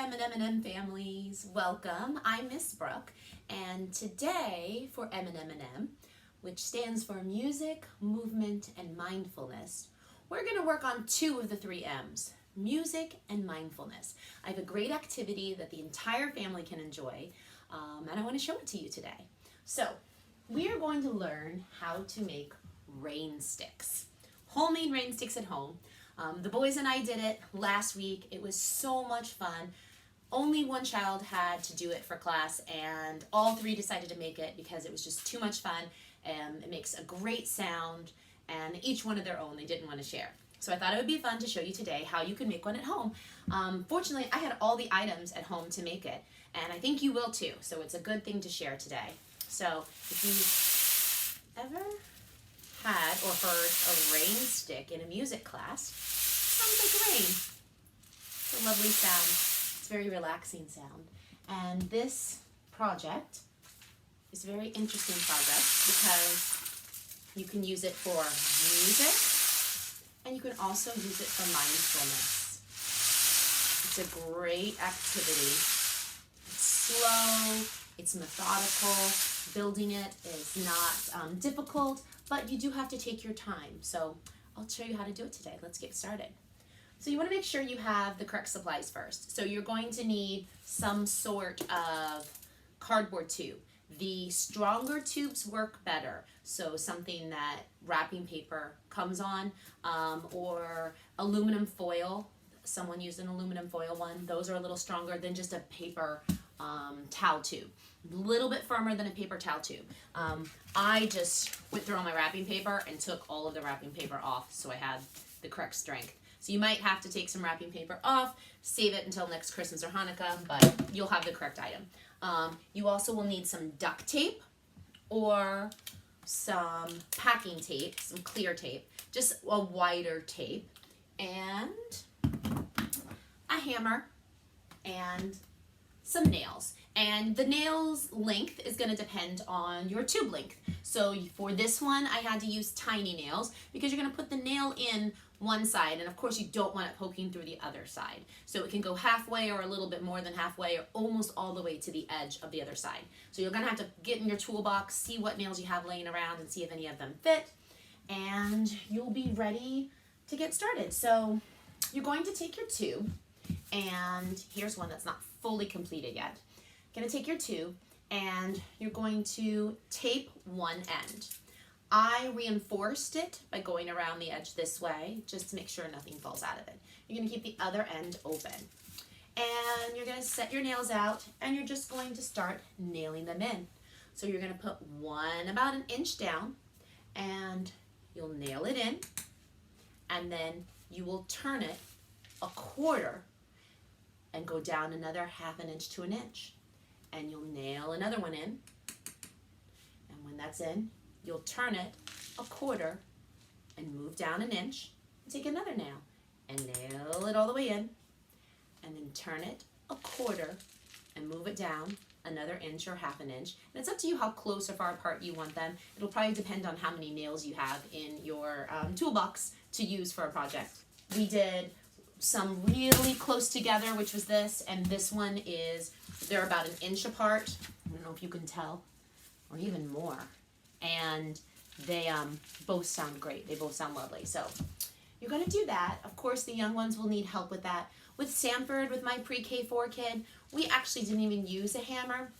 M&M&M families, welcome. I'm Miss Brooke, and today for M&M&M, which stands for Music, Movement, and Mindfulness, we're going to work on two of the three M's, music and mindfulness. I have a great activity that the entire family can enjoy, and I want to show it to you today. So, we are going to learn how to make rain sticks. Homemade rain sticks at home. The boys and I did it last week. It was so much fun. Only one child had to do it for class, and all three decided to make it because it was just too much fun. It makes a great sound, and each one of their own they didn't want to share. So I thought it would be fun to show you today how you can make one at home. Fortunately, I had all the items at home to make it, and I think you will too. So it's a good thing to share today. So if you ever had or heard a rain stick in a music class, sounds like rain. It's a lovely sound. It's a very relaxing sound. And this project is a very interesting project because you can use it for music and you can also use it for mindfulness. It's a great activity. It's slow, it's methodical. Building it is not difficult, but you do have to take your time. So I'll show you how to do it today. Let's get started. So you want to make sure you have the correct supplies first. So you're going to need some sort of cardboard tube. The stronger tubes work better. So something that wrapping paper comes on, or aluminum foil. Someone used an aluminum foil one. Those are a little stronger than just a paper towel tube. A little bit firmer than a paper towel tube. I just went through all my wrapping paper and took all of the wrapping paper off so I had the correct strength. So you might have to take some wrapping paper off, save it until next Christmas or Hanukkah, but you'll have the correct item. You also will need some duct tape or some packing tape, some clear tape, just a wider tape, and a hammer and some nails. And the nails length is going to depend on your tube length. So for this one, I had to use tiny nails because you're going to put the nail in one side, and of course you don't want it poking through the other side. So it can go halfway or a little bit more than halfway or almost all the way to the edge of the other side. So you're going to have to get in your toolbox, see what nails you have laying around and see if any of them fit, and you'll be ready to get started. So you're going to take your tube, and here's one that's not fully completed yet. You're going to take your tube and you're going to tape one end. I reinforced it by going around the edge this way just to make sure nothing falls out of it. You're going to keep the other end open. And you're going to set your nails out and you're just going to start nailing them in. So you're going to put one about an inch down and you'll nail it in, and then you will turn it a quarter and go down another half an inch to an inch. And you'll nail another one in, and when that's in, you'll turn it a quarter and move down an inch, and take another nail and nail it all the way in, and then turn it a quarter and move it down another inch or half an inch. And it's up to you how close or far apart you want them. It'll probably depend on how many nails you have in your toolbox to use for a project. We did some really close together, which was this, and this one is, they're about an inch apart. I don't know if you can tell, or even more. And they both sound great. They both sound lovely. So you're going to do that. Of course, the young ones will need help with that. With Sanford, with my pre-K4 kid, we actually didn't even use a hammer.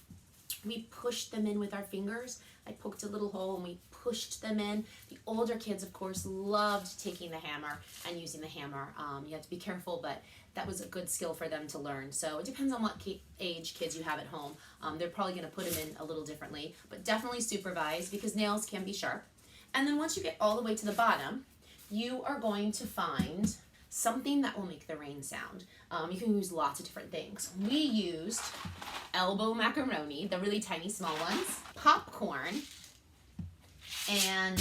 We pushed them in with our fingers. I poked a little hole and we pushed them in. The older kids, of course, loved taking the hammer and using the hammer. You have to be careful, but that was a good skill for them to learn. So it depends on what age kids you have at home. They're probably going to put them in a little differently, but definitely supervise because nails can be sharp. And then once you get all the way to the bottom, you are going to find something that will make the rain sound. You can use lots of different things. We used elbow macaroni, the really tiny small ones, popcorn, and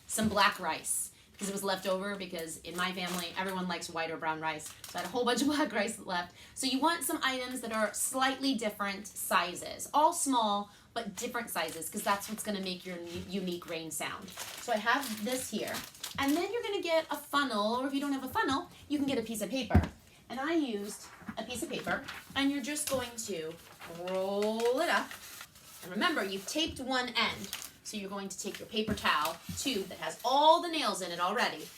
some black rice because it was left over, because in my family everyone likes white or brown rice, so I had a whole bunch of black rice left. So you want some items that are slightly different sizes, all small but different sizes, because that's what's going to make your unique rain sound. So I have this here, and then you're going to get a funnel, or if you don't have a funnel, you can get a piece of paper. And I used a piece of paper and you're just going to roll it up. And remember, you've taped one end. So you're going to take your paper towel tube that has all the nails in it already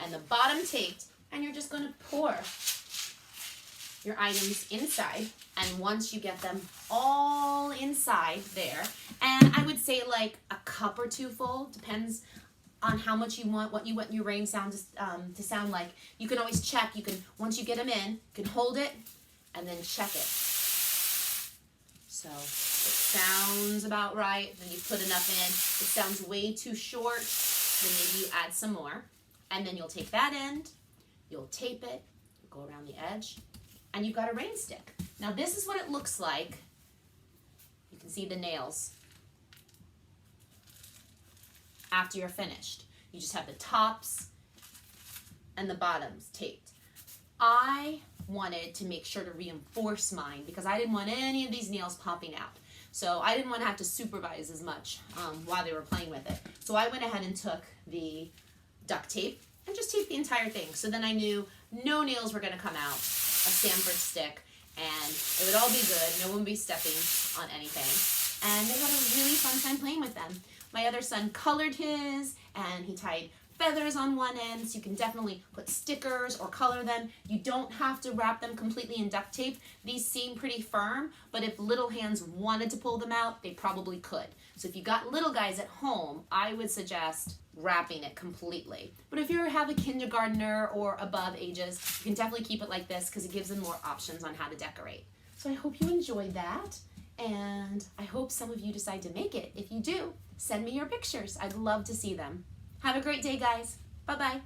and the bottom taped, and you're just going to pour your items inside. And once you get them all inside there, and I would say like a cup or two full, depends on how much you want, what you want your rain sound to sound like. You can always check. You can, once you get them in, you can hold it and then check it. So it sounds about right, then you put enough in. It sounds way too short, then maybe you add some more. And then you'll take that end, you'll tape it, go around the edge, and you've got a rain stick. Now this is what it looks like. You can see the nails after you're finished. You just have the tops and the bottoms taped. I wanted to make sure to reinforce mine because I didn't want any of these nails popping out. So I didn't want to have to supervise as much while they were playing with it. So I went ahead and took the duct tape and just taped the entire thing. So then I knew no nails were going to come out of Sanford stick and it would all be good. No one would be stepping on anything. And they had a really fun time playing with them. My other son colored his and he tied feathers on one end, so you can definitely put stickers or color them. You don't have to wrap them completely in duct tape. These seem pretty firm, but if little hands wanted to pull them out, they probably could. So if you got little guys at home, I would suggest wrapping it completely. But if you have a kindergartner or above ages, you can definitely keep it like this because it gives them more options on how to decorate. So I hope you enjoyed that, and I hope some of you decide to make it. If you do, send me your pictures. I'd love to see them. Have a great day, guys. Bye-bye.